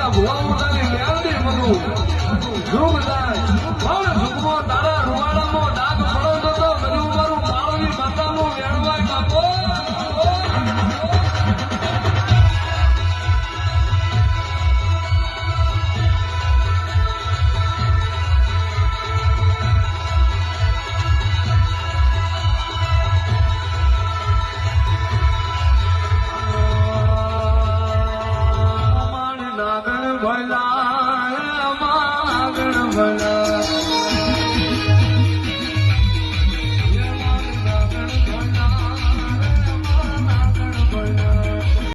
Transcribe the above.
મારા ભુવા મોટાની મેળવી બધું યુગ જાય પણ સુખમાં તારા રૂવાડામાં ડાક પડો તો બધું મારું માળવી માતાનું વેણવાય બાપો ભલા